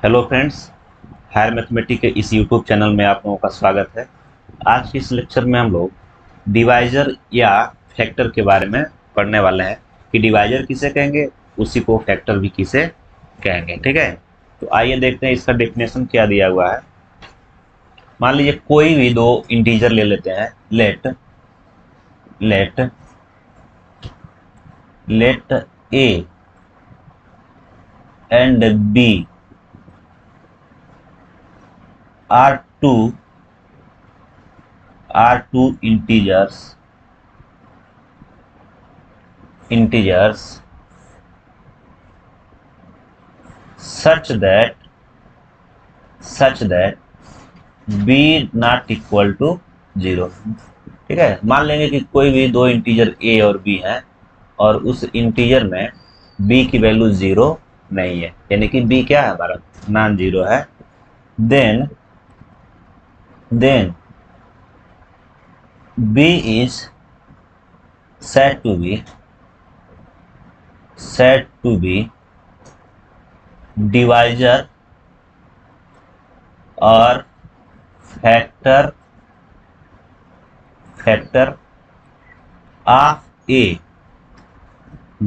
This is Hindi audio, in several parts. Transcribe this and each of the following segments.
हेलो फ्रेंड्स, हायर मैथमेटिक्स के इस यूट्यूब चैनल में आप लोगों का स्वागत है। आज के इस लेक्चर में हम लोग डिवाइजर या फैक्टर के बारे में पढ़ने वाले हैं कि डिवाइजर किसे कहेंगे, उसी को फैक्टर भी किसे कहेंगे। ठीक है, तो आइए देखते हैं इसका डेफिनेशन क्या दिया हुआ है। मान लीजिए कोई भी दो इंटीजर ले लेते हैं। Let let let a and b are two integers such that b not equal to 0। ठीक है, मान लेंगे कि कोई भी दो इंटीजर a और b हैं और उस इंटीजर में b की वैल्यू 0 नहीं है, यानी कि b क्या है, हमारा नॉन जीरो है। Then b is said to be divisor और factor of a।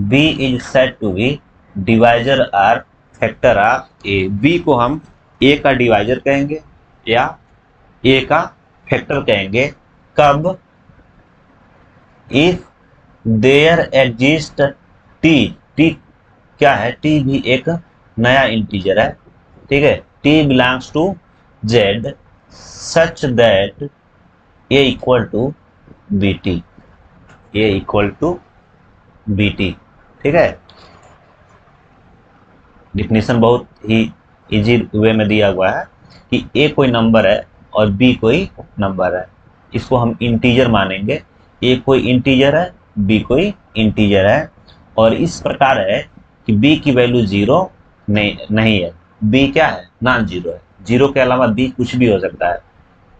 b is said to be divisor और फैक्टर ऑफ a। b को हम a का डिवाइजर कहेंगे या a का फैक्टर कहेंगे। कब? इफ देयर एग्जिस्ट t क्या है? t भी एक नया इंटीजर है। ठीक है, t belongs to z such that a equal to bt। ठीक है, डिफिनेशन बहुत ही इजी वे में दिया हुआ है कि a कोई नंबर है और b कोई नंबर है, इसको हम इंटीजर मानेंगे। a कोई इंटीजर है, b कोई इंटीजर है, और इस प्रकार है कि b की वैल्यू 0 नहीं है। b क्या है? नॉन जीरो है। जीरो के अलावा b कुछ भी हो सकता है।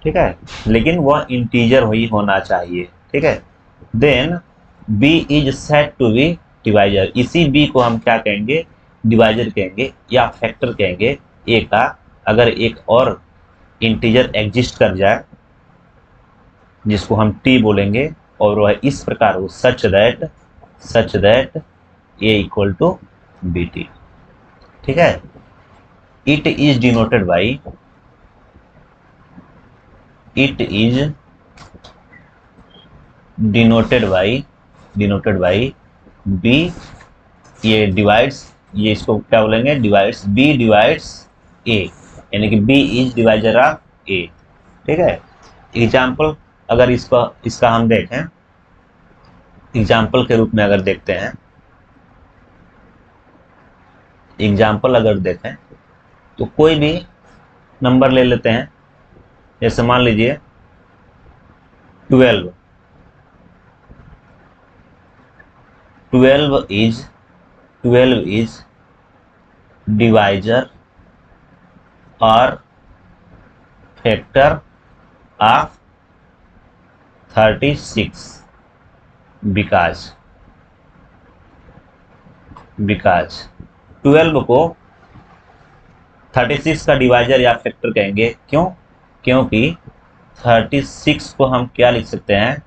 ठीक है, लेकिन वह इंटीजर ही होना चाहिए। ठीक है, then b is said to be divisor. इसी b को हम क्या कहेंगे? डिवाइजर कहेंगे या फैक्टर कहेंगे a का, अगर एक और इंटीजर एग्जिस्ट कर जाए जिसको हम t बोलेंगे और वह इस प्रकार हो such that a equal to bt। ठीक है, it is denoted by b। ये डिवाइड्स, ये इसको क्या बोलेंगे? डिवाइड्स, b डिवाइड्स a, यानी कि b is divisor of a। ठीक है, एग्जाम्पल अगर इसका हम देखें, एग्जाम्पल के रूप में अगर देखते हैं, एग्जाम्पल अगर देखें तो कोई भी नंबर ले लेते हैं। जैसे मान लीजिए 12 इज डिवाइजर और फैक्टर ऑफ 36 बिकॉज 12 को 36 का डिवाइजर या फैक्टर कहेंगे। क्यों? क्योंकि 36 को हम क्या लिख सकते हैं?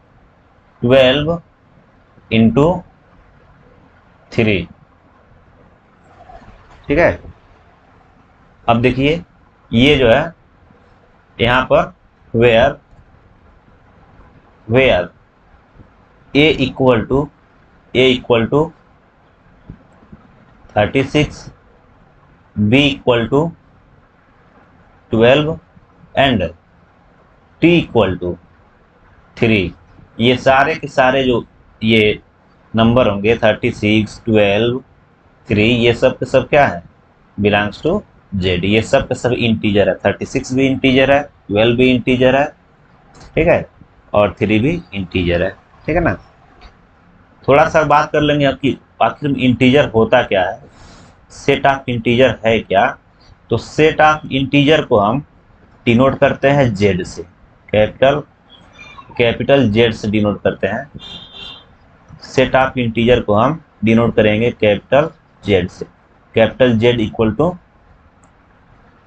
12 इंटू 3। ठीक है, अब देखिए ये जो है यहाँ पर where a equal to 36, b equal to 12 and t equal to 3। ये सारे के सारे जो ये नंबर होंगे 36, 12, 3, ये सब के सब क्या है? Belongs to z। ये सब के सब इंटीजर है। 36 भी इंटीजर है, 12 भी इंटीजर है, ठीक है, और 3 भी इंटीजर है। ठीक है ना। थोड़ा सा बात कर लेंगे आपकी आखिर में इंटीजर होता क्या है, सेट ऑफ इंटीजर है क्या। तो सेट ऑफ इंटीजर को हम डिनोट करते हैं जेड से, कैपिटल जेड से डिनोट करते हैं। सेट ऑफ इंटीजर को हम डिनोट करेंगे कैपिटल जेड से। Capital Z equal to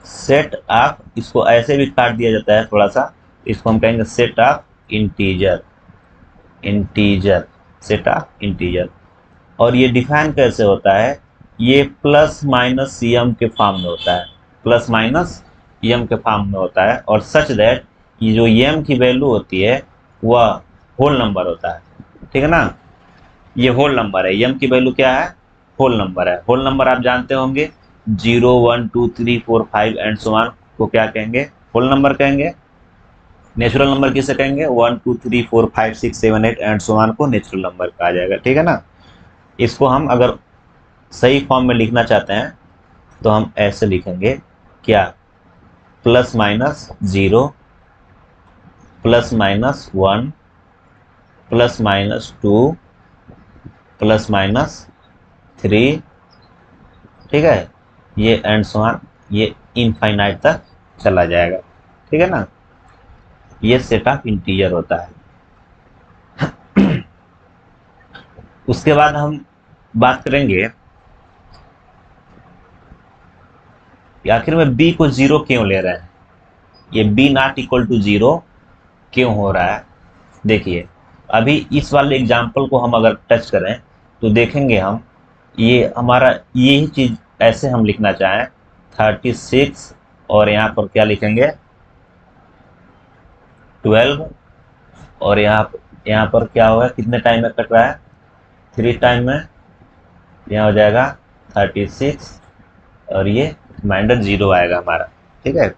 set of, इसको ऐसे भी काट दिया जाता है थोड़ा सा, इसको हम कहेंगे set of integer, integer, set of integer. और ये डिफाइन कैसे होता है, ये प्लस माइनस एम के फॉर्म में होता है, प्लस माइनस एम के फॉर्म में होता है, और सच दैट ये जो एम की वैल्यू होती है वह होल नंबर होता है, ठीक है ना। ये होल नंबर है, एम की वैल्यू क्या है, होल नंबर है। होल नंबर आप जानते होंगे 0 1 2 3 4 5 एंड सो ऑन को क्या कहेंगे, होल नंबर कहेंगे। नेचुरल नंबर किसे कहेंगे, 1 2 3 4 5 6 7 8 एंड सो ऑन को नेचुरल नंबर कहा जाएगा, ठीक है ना। इसको हम अगर सही फॉर्म में लिखना चाहते हैं तो हम ऐसे लिखेंगे, क्या, plus minus 0 plus minus 1 plus minus 2 plus minus 3, ठीक है, ये एंड सो ऑन, ये इनफाइनाइट तक चला जाएगा, ठीक है ना। ये सेट ऑफ इंटीजर होता है। उसके बाद हम बात करेंगे आखिर में b को 0 क्यों ले रहे हैं, ये b नॉट इक्वल टू 0 क्यों हो रहा है। देखिए अभी इस वाले एग्जाम्पल को हम अगर टच करें तो देखेंगे हम, ये हमारा यही चीज ऐसे हम लिखना चाहें 36 और यहाँ पर क्या लिखेंगे 12, और यहाँ पर क्या होगा, कितने टाइम में कट रहा है, 3 टाइम में, यहाँ हो जाएगा 36 और ये रिमाइंडर 0 आएगा हमारा, ठीक है,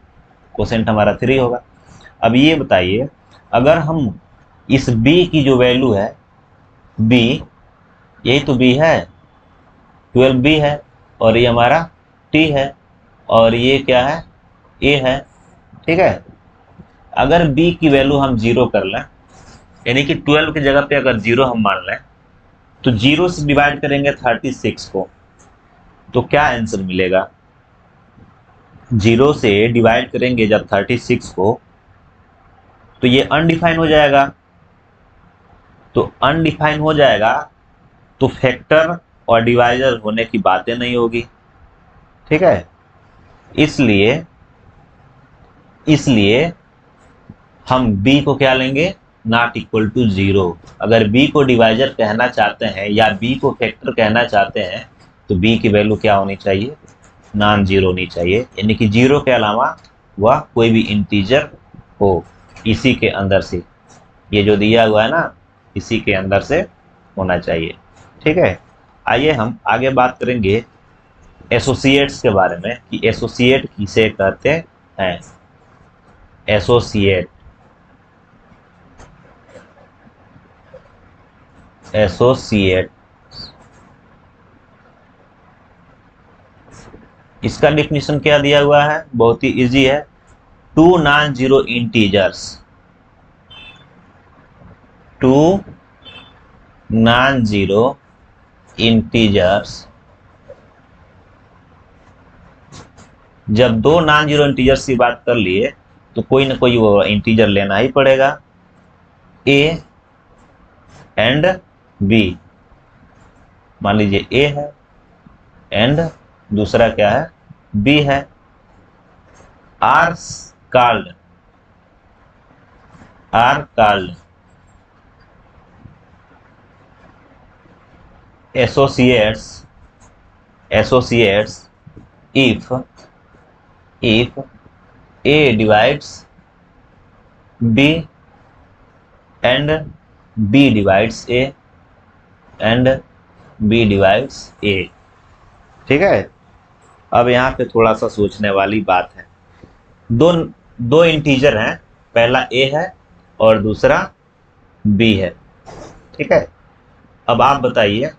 कोसेंट हमारा 3 होगा। अब ये बताइए अगर हम इस b की जो वैल्यू है, b, यही तो b है, 12b है, और ये हमारा t है, और ये क्या है, a है, ठीक है। अगर b की वैल्यू हम 0 कर लें, यानी कि 12 की जगह पे अगर 0 हम मान लें, तो 0 से डिवाइड करेंगे 36 को, तो क्या आंसर मिलेगा, 0 से डिवाइड करेंगे जब 36 को तो ये अनडिफाइन हो जाएगा, तो अनडिफाइन हो जाएगा तो फैक्टर और डिवाइजर होने की बातें नहीं होगी, ठीक है। इसलिए हम b को क्या लेंगे, नॉट इक्वल टू 0। अगर b को डिवाइजर कहना चाहते हैं या b को फैक्टर कहना चाहते हैं तो b की वैल्यू क्या होनी चाहिए, नॉन जीरो होनी चाहिए, यानी कि 0 के अलावा वह कोई भी इंटीजर हो, इसी के अंदर से, ये जो दिया हुआ है ना इसी के अंदर से होना चाहिए, ठीक है। आइए हम आगे बात करेंगे एसोसिएट्स के बारे में कि एसोसिएट किसे कहते हैं। एसोसिएट, एसोसिएट, इसका डेफिनेशन क्या दिया हुआ है, बहुत ही इजी है, 2 non zero integers, 2 non zero integers, जब 2 नॉन जीरो इंटीजर्स की बात कर लिए तो कोई ना कोई वो इंटीजर लेना ही पड़ेगा, a एंड b, मान लीजिए a है एंड दूसरा क्या है, b है, are called associates if a divides b and b divides a and b divides a, ठीक है। अब यहाँ पे थोड़ा सा सोचने वाली बात है, दो इंटीजर हैं, पहला a है और दूसरा b है, ठीक है। अब आप बताइए,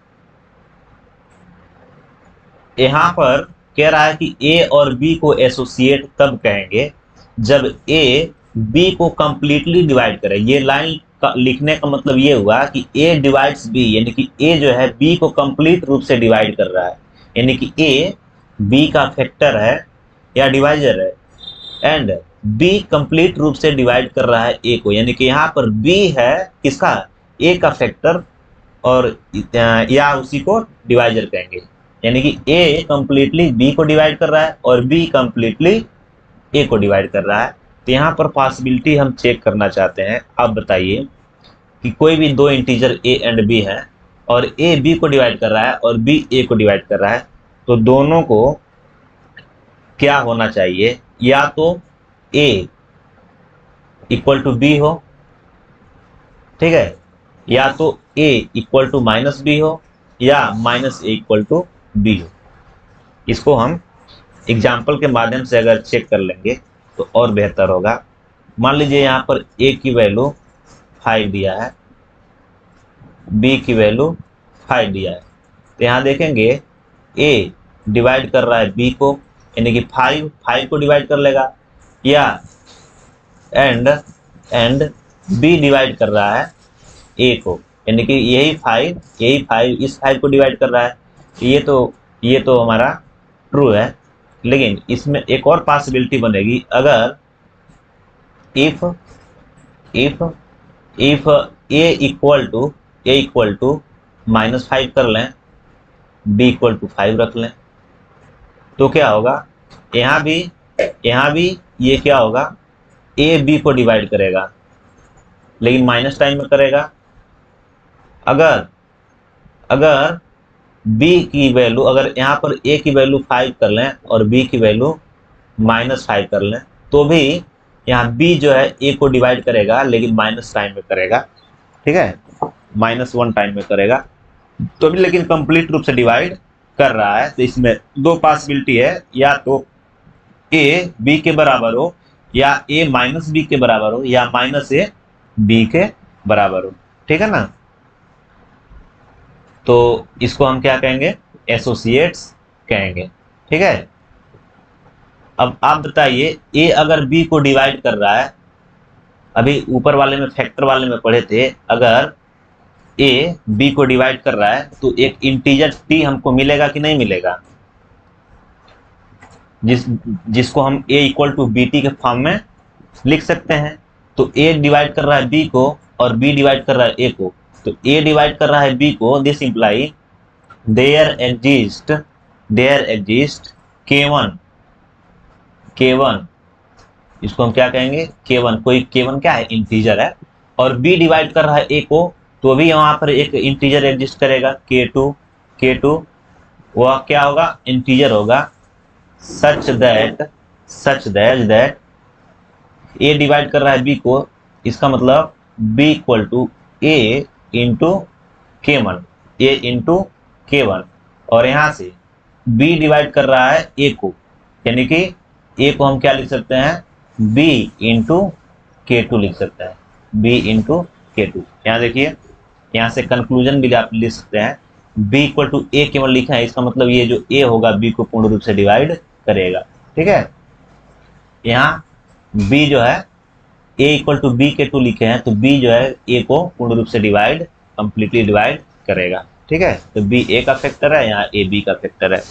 यहाँ पर कह रहा है कि a और b को एसोसिएट तब कहेंगे जब a b को कंप्लीटली डिवाइड करे। ये लाइन लिखने का मतलब ये हुआ कि a डिवाइड्स b, यानी कि a जो है b को कंप्लीट रूप से डिवाइड कर रहा है, यानी कि a b का फैक्टर है या डिवाइजर है, एंड b कंप्लीट रूप से डिवाइड कर रहा है a को, यानी कि यहाँ पर b है किसका, a का फैक्टर, और या उसी को डिवाइजर कहेंगे, यानी कि a कंप्लीटली b को डिवाइड कर रहा है और b कंप्लीटली ए को डिवाइड कर रहा है। तो यहाँ पर पॉसिबिलिटी हम चेक करना चाहते हैं। अब बताइए कि कोई भी दो इंटीजर ए एंड बी हैं और ए बी को डिवाइड कर रहा है और बी ए को डिवाइड कर रहा है, तो दोनों को क्या होना चाहिए, या तो ए इक्वल टू बी हो, ठीक है, या तो a equal to minus b हो, या minus a equal to b हो। इसको हम एग्जाम्पल के माध्यम से अगर चेक कर लेंगे तो और बेहतर होगा। मान लीजिए यहाँ पर ए की वैल्यू 5 दिया है, बी की वैल्यू 5 दिया है। तो यहाँ देखेंगे ए डिवाइड कर रहा है बी को, यानी कि 5 को डिवाइड कर लेगा, या एंड बी डिवाइड कर रहा है ए को, यानी कि यही 5 इस 5 को डिवाइड कर रहा है। ये तो हमारा ट्रू है। लेकिन इसमें एक और पॉसिबिलिटी बनेगी, अगर इफ ए इक्वल टू -5 कर लें, बी इक्वल टू 5 रख लें, तो क्या होगा, यहाँ भी ये क्या होगा, ए बी को डिवाइड करेगा लेकिन माइनस टाइम में करेगा। अगर बी की वैल्यू, अगर यहाँ पर ए की वैल्यू 5 कर लें और बी की वैल्यू -5 कर लें, तो भी यहाँ बी जो है ए को डिवाइड करेगा लेकिन माइनस टाइम में करेगा, ठीक है, -1 टाइम में करेगा, तो भी लेकिन कंप्लीट रूप से डिवाइड कर रहा है। तो इसमें दो पॉसिबिलिटी है, या तो ए बी के बराबर हो, या ए माइनस बी के बराबर हो, या माइनस ए बी के बराबर हो, ठीक है ना। तो इसको हम क्या कहेंगे, एसोसिएट्स कहेंगे, ठीक है। अब आप बताइए, ए अगर बी को डिवाइड कर रहा है, अभी ऊपर वाले में फैक्टर वाले में पढ़े थे, अगर ए बी को डिवाइड कर रहा है तो एक इंटीजर टी हमको मिलेगा कि नहीं मिलेगा, जिसको हम ए इक्वल टू बी टी के फॉर्म में लिख सकते हैं। तो ए डिवाइड कर रहा है बी को और बी डिवाइड कर रहा है ए को, तो ए डिवाइड कर रहा है बी को, this imply there exist K1, इसको हम क्या कहेंगे, K1, कोई K1 क्या है, इंटीजर है, और B डिवाइड कर रहा है A को, तो भी वहां पर एक इंटीजर एग्जिस्ट करेगा, K2 वह क्या होगा, इंटीजर होगा, सच दैट A डिवाइड कर रहा है B को, इसका मतलब B equal to A into K1, और यहाँ से B डिवाइड कर रहा है A को, यानी कि A को हम क्या लिख सकते हैं, B इंटू K2 लिख सकते हैं, B इंटू K2। यहाँ देखिए, यहाँ से कंक्लूजन भी आप लिख सकते हैं, B इक्वल टू A केवल लिखा है, इसका मतलब ये जो A होगा B को पूर्ण रूप से डिवाइड करेगा, ठीक है। यहाँ B जो है A इक्वल टू BK2 लिखे हैं, तो B जो है A को पूर्ण रूप से कंप्लीटली डिवाइड करेगा, ठीक है। तो B A का फैक्टर है, यहाँ A B का फैक्टर है।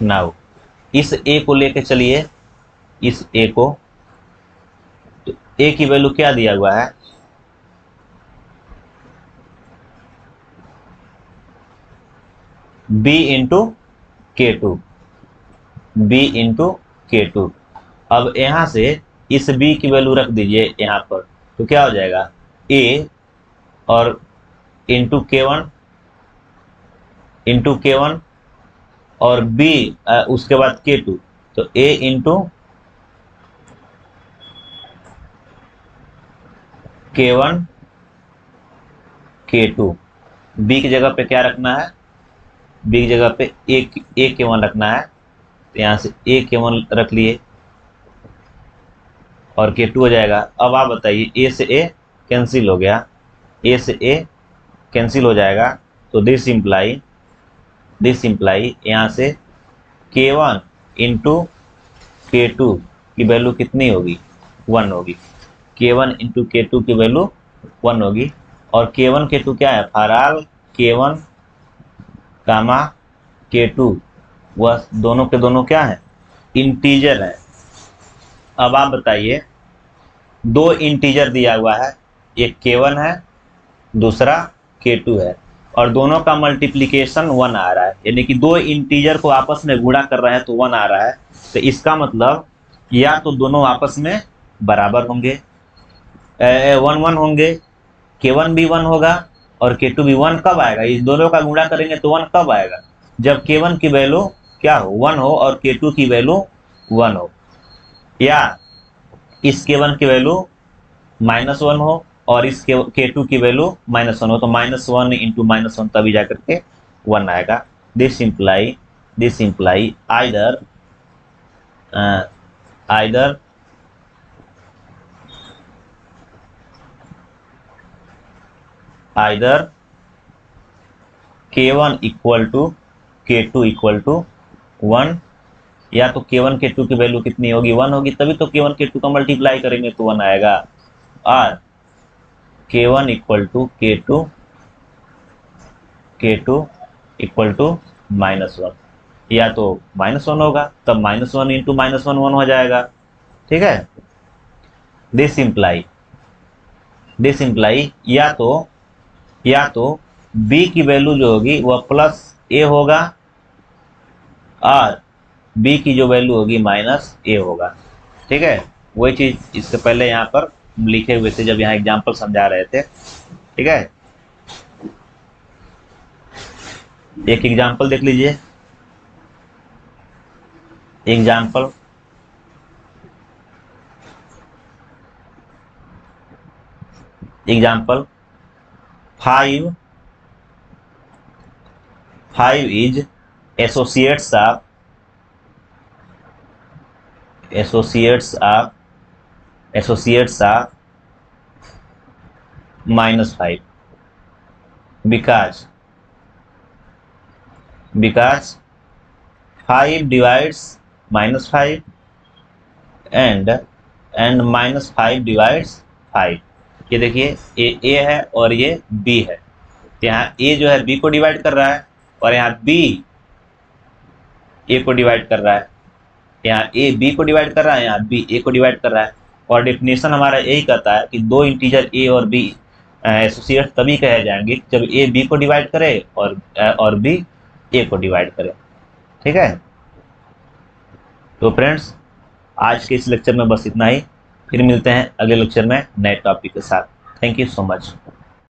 नाउ इस A को लेके चलिए, इस A को, तो A की वैल्यू क्या दिया हुआ है, B इंटू K2। अब यहाँ से इस B की वैल्यू रख दीजिए यहाँ पर, तो क्या हो जाएगा, A और इंटू K1 और B उसके बाद K2, तो A into K1 K2। B की जगह पे क्या रखना है, B की जगह पे A K1 रखना है, तो यहाँ से A K1 रख लिए और K2 हो जाएगा। अब आप बताइए, A से A कैंसिल हो गया, A से A कैंसिल हो जाएगा, तो दिस इम्प्लाई यहाँ से K1 इंटू K2 की वैल्यू कितनी होगी, 1 होगी। K1 इंटू K2 की वैल्यू 1 होगी, और K1 K2 क्या है, for all K1 comma K2, वह दोनों के दोनों क्या है, इंटीजर है। अब आप बताइए, दो इंटीजर दिया हुआ है, एक K1 है, दूसरा K2 है, और दोनों का मल्टीप्लिकेशन 1 आ रहा है, यानी कि दो इंटीजर को आपस में गुणा कर रहे हैं तो 1 आ रहा है, तो इसका मतलब या तो दोनों आपस में बराबर होंगे, 1 1 होंगे, K1 भी 1 होगा और K2 भी 1। कब आएगा? इस दोनों का गुणा करेंगे तो 1 कब आएगा? जब K1 की वैल्यू क्या हो? 1 हो और K2 की वैल्यू 1 हो, या इस K1 की वैल्यू -1 हो और इस K2 की वैल्यू -1 हो, तो -1 इंटू -1 तभी जाकर के 1 आएगा। This imply either K1 equal to K2 equal to 1, या तो K1 K2 की वैल्यू कितनी होगी? 1 होगी, तभी तो K1 K2 का मल्टीप्लाई करेंगे तो 1 आएगा। और K1 equal to K2 equal to -1, या तो -1 होगा, तब -1 इंटू -1 1 हो जाएगा। ठीक है, दिस इम्प्लाई या तो b की वैल्यू जो होगी वह +a होगा और b की जो वैल्यू होगी -a होगा। ठीक है, वही चीज इससे पहले यहाँ पर लिखे हुए थे जब यहाँ एग्जाम्पल समझा रहे थे। ठीक है, एक एग्जाम्पल देख लीजिए। Example example 5 is associates of -5 because 5 divides -5 and -5 divides 5। ये देखिए, ये a है और ये b है, तो यहाँ a जो है b को डिवाइड कर रहा है और यहाँ b a को डिवाइड कर रहा है। यहाँ a b को डिवाइड कर रहा है, यहाँ b a को डिवाइड कर रहा है। और डेफिनेशन हमारा यही कहता है कि दो इंटीजर a और b एसोसिएट तभी कहे जाएंगे जब a b को डिवाइड करे और b a को डिवाइड करे। ठीक है, तो फ्रेंड्स आज के इस लेक्चर में बस इतना ही, फिर मिलते हैं अगले लेक्चर में नए टॉपिक के साथ। Thank you so much.